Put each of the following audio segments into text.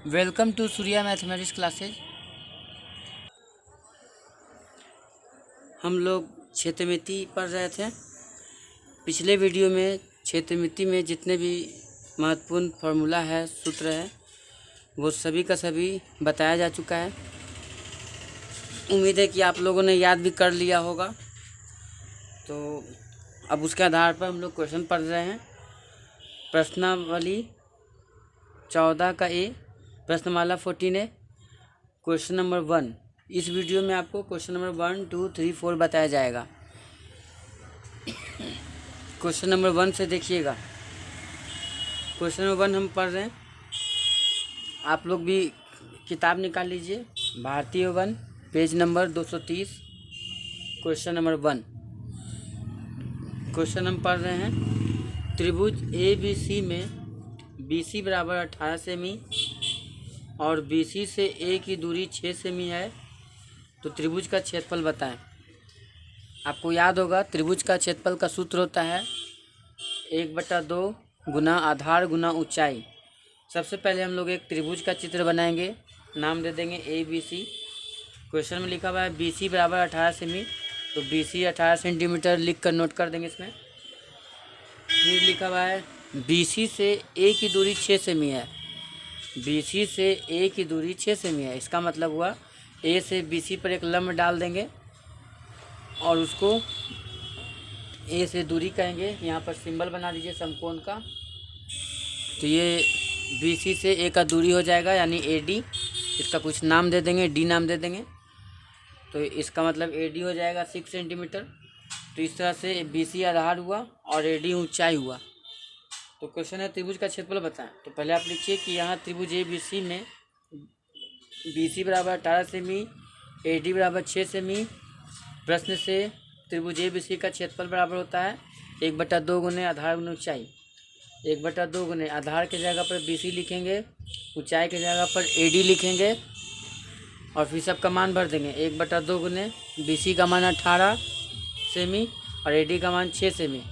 Welcome to Surya mathematics classes. हम लोग क्षेत्रमिति पढ़ रहे थे। पिछले वीडियो में क्षेत्रमिति में जितने भी महत्वपूर्ण फार्मूला है, सूत्र है, वो सभी का सभी बताया जा चुका है। उम्मीद है कि आप लोगों ने याद भी कर लिया होगा। तो अब उसके आधार पर हम लोग क्वेश्चन पढ़ रहे हैं। प्रश्नावली 14 का ए, प्रश्नमाला 14 क्वेश्चन नंबर 1। इस वीडियो में आपको क्वेश्चन नंबर 1, 2, 3, 4 बताया जाएगा। क्वेश्चन नंबर 1 से देखिएगा। क्वेश्चन नंबर 1 हम पढ़ रहे हैं। आप लोग भी किताब निकाल लीजिए, भारतीय one, page number 230, question number 1। Question हम पढ़ रहे हैं। त्रिभुज ABC में BC बराबर 18 सेमी और BC से A की दूरी 6 सेमी है, तो त्रिभुज का क्षेत्रफल बताएं। आपको याद होगा त्रिभुज का क्षेत्रफल का सूत्र होता है 1/2 गुना आधार गुना ऊंचाई। सबसे पहले हम लोग एक त्रिभुज का चित्र बनाएंगे, नाम दे देंगे ABC। क्वेश्चन में लिखा हुआ है BC बराबर 18 सेमी, तो BC 18 सेंटीमीटर लिख कर नोट कर देंगे इसमें। फिर लिखा हुआ है BC से A की दूरी 6 सेमी है। BC से A की दूरी 6 सेमी है, इसका मतलब हुआ A से BC पर एक लंब डाल देंगे और उसको A से दूरी कहेंगे। यहाँ पर सिंबल बना दीजिए समकोण का, तो ये BC से A का दूरी हो जाएगा, यानी AD। इसका कुछ नाम दे देंगे, D नाम दे देंगे, तो इसका मतलब AD हो जाएगा 6 सेंटीमीटर। तो इस तरह से BC आधार हुआ और AD ऊंचाई हुआ। तो क्वेश्चन है त्रिभुज का क्षेत्रफल बताएं। तो पहले आप लिखिए कि यहाँ त्रिभुज ABC में BC बराबर 18 सेमी, AD बराबर 6 सेमी। प्रश्न से त्रिभुज ABC का क्षेत्रफल बराबर होता है 1/2 गुने आधार गुने ऊंचाई। 1/2 गुने आधार की जगह पर BC लिखेंगे, ऊंचाई की जगह पर AD लिखेंगे और फिर सबका मान भर देंगे। 1/2 गुने BC का मान 18 सेमी और AD का मान 6 सेमी।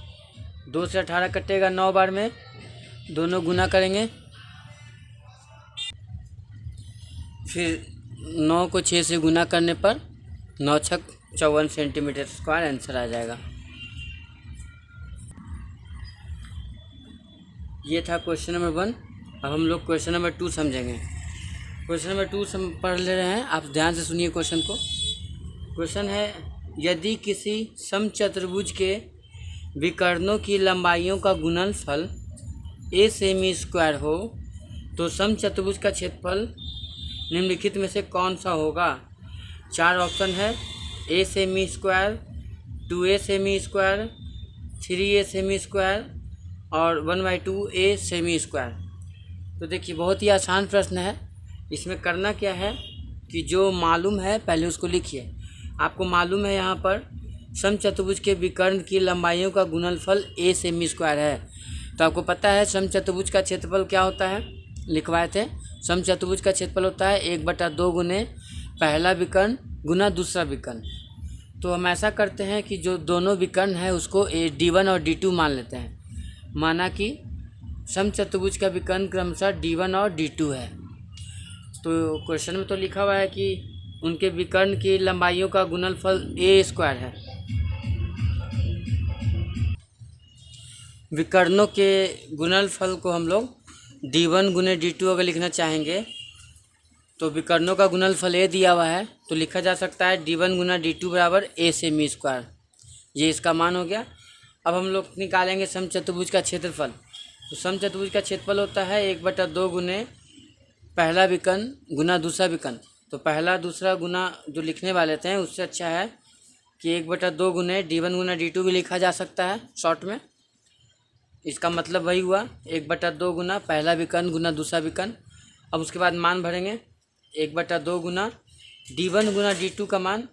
2 से 18 कटेगा 9 बार में, दोनों गुना करेंगे। फिर 9 को 6 से गुना करने पर 9 छक 54 सेंटीमीटर स्क्वायर आंसर आ जाएगा। ये था क्वेश्चन नंबर 1। अब हम लोग क्वेश्चन नंबर 2 समझेंगे। क्वेश्चन नंबर 2 पढ़ ले रहे हैं, आप ध्यान से सुनिए क्वेश्चन को। क्वेश्चन है, यदि किसी समचतुर्भुज के विकर्णों की लंबाइयों का गुणनफल A सेमी स्क्वायर हो तो समचतुर्भुज का क्षेत्रफल निम्नलिखित में से कौन सा होगा। 4 ऑप्शन है, A semi square, 2A semi square, 3A semi square और 1/2 A सेमी स्क्वायर। तो देखिए बहुत ही आसान प्रश्न है। इसमें करना क्या है कि जो मालूम है पहले उसको लिखिए। आपको मालूम है यहाँ पर समचतुर्भुज के विकर्ण की लंबाइयों का गुणनफल A सेमी स्क्वायर है, तो आपको पता है समचतुर्भुज का क्षेत्रफल क्या होता है, लिखवाए थे। समचतुर्भुज का क्षेत्रफल होता है 1/2 गुने पहला विकर्ण गुना दूसरा विकर्ण। तो हम ऐसा करते हैं कि जो दोनों विकर्ण है उसको D1 और D2 मान लेते हैं। माना कि समचतुर्भुज का विकर्ण क्रमशः D1 और D2 है। तो क्वेश्चन में तो लिखा हुआ है कि उनके विकर्ण की लंबाइयों का गुणनफल A स्क्वायर है। विकर्णों के गुणनफल को हम लोग D1 गुने D2 अगर लिखना चाहेंगे तो विकर्णों का गुणनफल A दिया हुआ है, तो लिखा जा सकता है D1 गुना D2 बराबर A सेमी स्क्वायर। ये इसका मान हो गया। अब हम लोग निकालेंगे समचतुर्भुज का क्षेत्रफल। तो समचतुर्भुज का क्षेत्रफल होता है 1/2 गुने पहला विकर्ण गुना दूसरा विकर्ण। तो पहला दूसरा गुना जो लिखने वाले थे उससे अच्छा है कि 1/2 गुने D1 गुना D2 भी लिखा जा सकता है शॉर्ट में। इसका मतलब वही हुआ 1/2 गुना पहला विकर्ण गुना दूसरा विकर्ण। अब उसके बाद मान भरेंगे। 1/2 गुना D1 गुना D2 का मान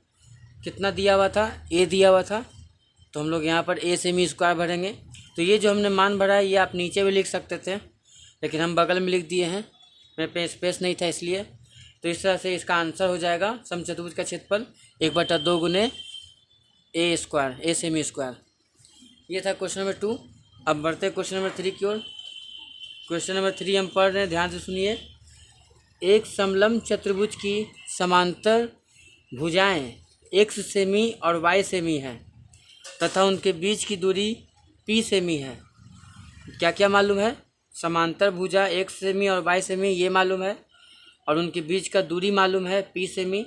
कितना दिया हुआ था, A दिया हुआ था, तो हम लोग यहाँ पर A सेमी स्क्वायर भरेंगे। तो ये जो हमने मान भरा है ये आप नीचे भी लिख सकते थे, लेकिन हम बगल में लिख दिए हैं, मेरे पे स्पेस नहीं था इसलिए। तो इस तरह से इसका आंसर हो जाएगा समचतुर्भुज का क्षेत्रफल 1/2 गुने A square, A semi square. ये था क्वेश्चन नंबर 2। अब बढ़ते हैं क्वेश्चन नंबर 3 की ओर। क्वेश्चन नंबर 3 हम पढ़ रहे हैं, ध्यान से सुनिए। एक समलंब चतुर्भुज की समांतर भुजाएं x सेमी और y सेमी है तथा उनके बीच की दूरी p सेमी है। क्या क्या मालूम है? समांतर भुजा x सेमी और y सेमी ये मालूम है और उनके बीच का दूरी मालूम है p सेमी।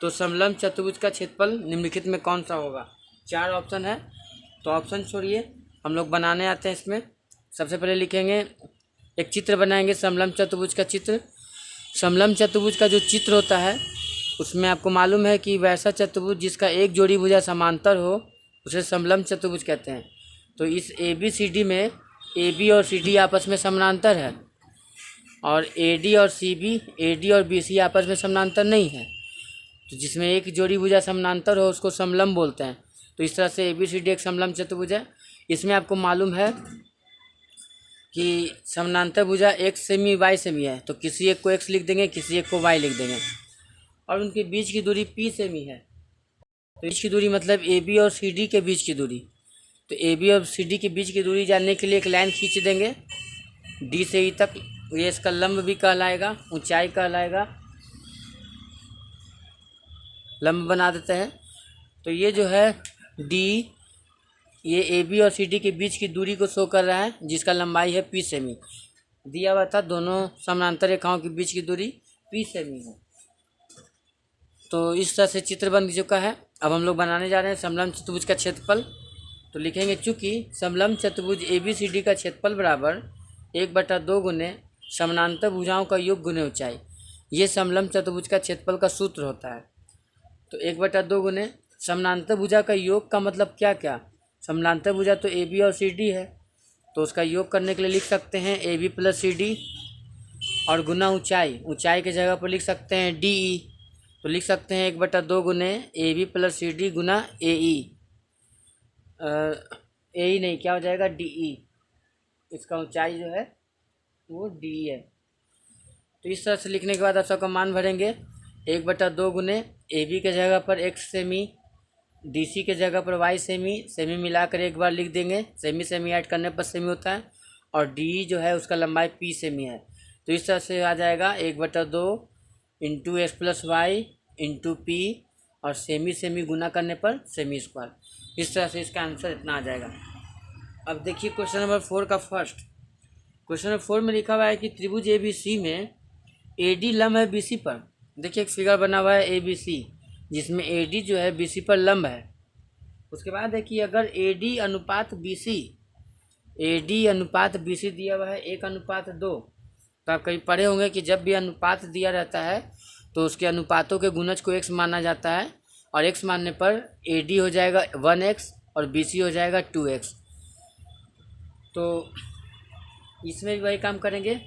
तो समलंब चतुर्भुज का क्षेत्रफल निम्नलिखित में कौन सा होगा? 4 ऑप्शन है, तो ऑप्शन छोड़िए, हम लोग बनाने आते हैं। इसमें सबसे पहले लिखेंगे, एक चित्र बनाएंगे समलंब चतुर्भुज का चित्र। समलंब चतुर्भुज का जो चित्र होता है उसमें आपको मालूम है कि वैसा चतुर्भुज जिसका एक जोड़ी भुजा समांतर हो उसे समलंब चतुर्भुज कहते हैं। तो इस ABCD में AB और CD आपस में समानांतर है और AD और BC आपस में समानांतर नहीं है। तो जिसमें एक जोड़ी भुजा समानांतर हो उसको समलंब बोलते हैं। तो इस तरह से ABCD एक समलंब चतुर्भुज है। इसमें आपको मालूम है कि समानांतर भुजा x सेमी y सेमी है, तो किसी एक को x लिख देंगे, किसी एक को y लिख देंगे और उनके बीच की दूरी p सेमी है। तो बीच की दूरी मतलब AB और CD के बीच की दूरी। तो AB और CD के बीच की दूरी जानने के लिए एक लाइन खींच देंगे D से E तक। ये इसका लंब भी कहलाएगा, ऊंचाई कहलाएगा, लंब बना देते हैं। तो ये जो है D, ये AB और CD के बीच की दूरी को शो कर रहा है जिसका लंबाई है p सेमी। दिया हुआ था दोनों समानांतर रेखाओं के बीच की दूरी p सेमी है। तो इस तरह से चित्र बन चुका है। अब हम लोग बनाने जा रहे हैं समलंब चतुर्भुज का क्षेत्रफल। तो लिखेंगे, चूँकि समलंब चतुर्भुज ABCD का क्षेत्रफल बराबर 1/2 गुने समानांतर भुजाओं का योग गुने ऊंचाई, ये समलंब चतुर्भुज का क्षेत्रफल का सूत्र होता है। तो 1/2 गुने समानांतर भुजा का योग का मतलब क्या क्या? समानांतर भुजा तो AB और CD है, तो उसका योग करने के लिए लिख सकते हैं AB + CD और गुना ऊंचाई, ऊंचाई के जगह पर लिख सकते हैं DE। तो लिख सकते हैं 1/2 गुने AB + CD गुना AE। AE नहीं, क्या हो जाएगा, DE। इसका ऊंचाई जो है वो DE है। तो इस तरह से लिखने के बाद आप सबका मान भरेंगे। 1/2 गुने AB के जगह पर x सेमी, DC के जगह पर y सेमी, सेमी मिलाकर एक बार लिख देंगे, सेमी सेमी ऐड करने पर सेमी होता है, और DE जो है उसका लंबाई p सेमी है। तो इस तरह से आ जाएगा 1/2 into x + y into p और सेमी सेमी गुना करने पर सेमी स्क्वायर। इस तरह से इसका आंसर इतना आ जाएगा। अब देखिए क्वेश्चन नंबर 4 का फर्स्ट। क्वेश्चन नंबर 4 में लिखा हुआ है कि त्रिभुज ABC में AD लंब है BC पर। देखिए एक फिगर बना हुआ है ABC जिसमें AD जो है BC पर लंब है। उसके बाद है कि अगर AD अनुपात BC दिया हुआ है 1:2। तो आप कहीं पढ़े होंगे कि जब भी अनुपात दिया रहता है तो उसके अनुपातों के गुणज को x माना जाता है और x मानने पर AD हो जाएगा 1x और BC हो जाएगा 2x। तो इसमें भी वही काम करेंगे,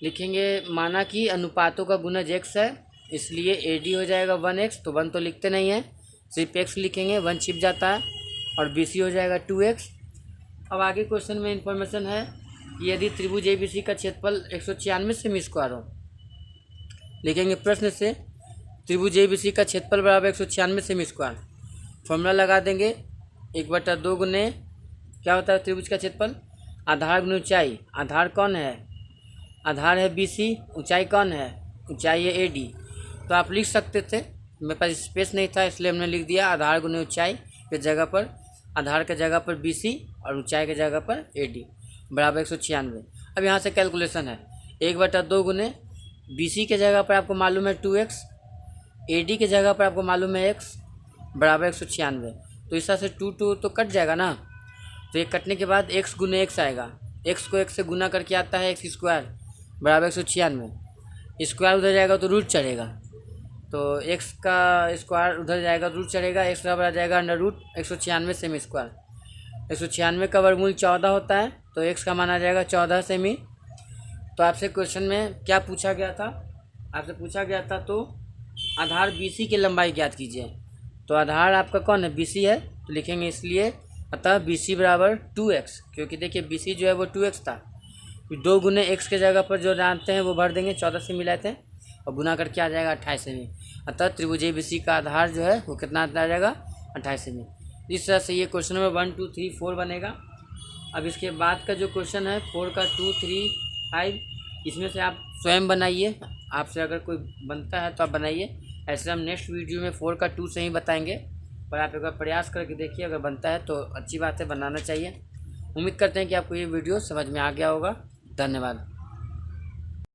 लिखेंगे माना कि अनुपातों का गुणज x है, इसलिए AD हो जाएगा 1x। तो 1 तो लिखते नहीं हैं, सिर्फ x लिखेंगे, 1 छिप जाता है, और BC हो जाएगा 2x। अब आगे क्वेश्चन में इंफॉर्मेशन है कि यदि त्रिभुज ABC का क्षेत्रफल 196 सेमी स्क्वायर हो, लिखेंगे प्रश्न से त्रिभुज ABC का क्षेत्रफल बराबर 196 सेमी स्क्वायर। फॉर्मूला लगा देंगे 1/2 गुने क्या होता है त्रिभुज का क्षेत्रफल, आधार गुने ऊंचाई। आधार कौन है? आधार है BC, ऊंचाई कौन है? ऊंचाई है AD। तो आप लिख सकते थे, मेरे पास स्पेस नहीं था इसलिए हमने लिख दिया आधार गुने ऊंचाई के जगह पर, आधार के जगह पर BC और ऊंचाई के जगह पर AD बराबर 196। अब यहाँ से कैलकुलेशन है 1/2 गुने BC के जगह पर आपको मालूम है 2x, AD के जगह पर आपको मालूम है x बराबर 196। तो इस तरह से 2 तो कट जाएगा ना। तो ये कटने के बाद x गुने x आएगा, x को x से गुना करके आता है x स्क्वायर बराबर 196। स्क्वायर उधर जाएगा तो रूट चढ़ेगा, तो x का स्क्वायर उधर जाएगा तो रूट चढ़ेगा, x बराबर आ जाएगा √196 सेमी स्क्वायर। 196 का वर्गमूल 14 होता है, तो x का मान आ जाएगा 14 सेमी। तो आपसे क्वेश्चन में क्या पूछा गया था? आपसे पूछा गया था तो आधार BC की लंबाई ज्ञात कीजिए। तो आधार आपका कौन है? BC है, तो लिखेंगे इसलिए अतः BC बराबर 2x, क्योंकि देखिए BC जो है वो 2x था। 2 गुने x के जगह पर जो जानते हैं वो भर देंगे, 14 से मिलाए थे और गुना करके आ जाएगा 28 सेमी। अतः त्रिभुज ABC का आधार जो है वो कितना आ जाएगा? 28 सेमी। इस तरह से ये क्वेश्चन नंबर 1 2 3 4 बनेगा। अब इसके बाद का जो क्वेश्चन है 4 का 2 3 5 इसमें से आप स्वयं बनाइए, आपसे अगर कोई बनता है तो आप बनाइए। ऐसे हम नेक्स्ट वीडियो में 4 का 2 से ही बताएंगे, पर आप एक बार प्रयास करके देखिए, अगर बनता है तो अच्छी बात है, बनाना चाहिए। उम्मीद करते हैं कि आपको ये वीडियो समझ में आ गया होगा। धन्यवाद।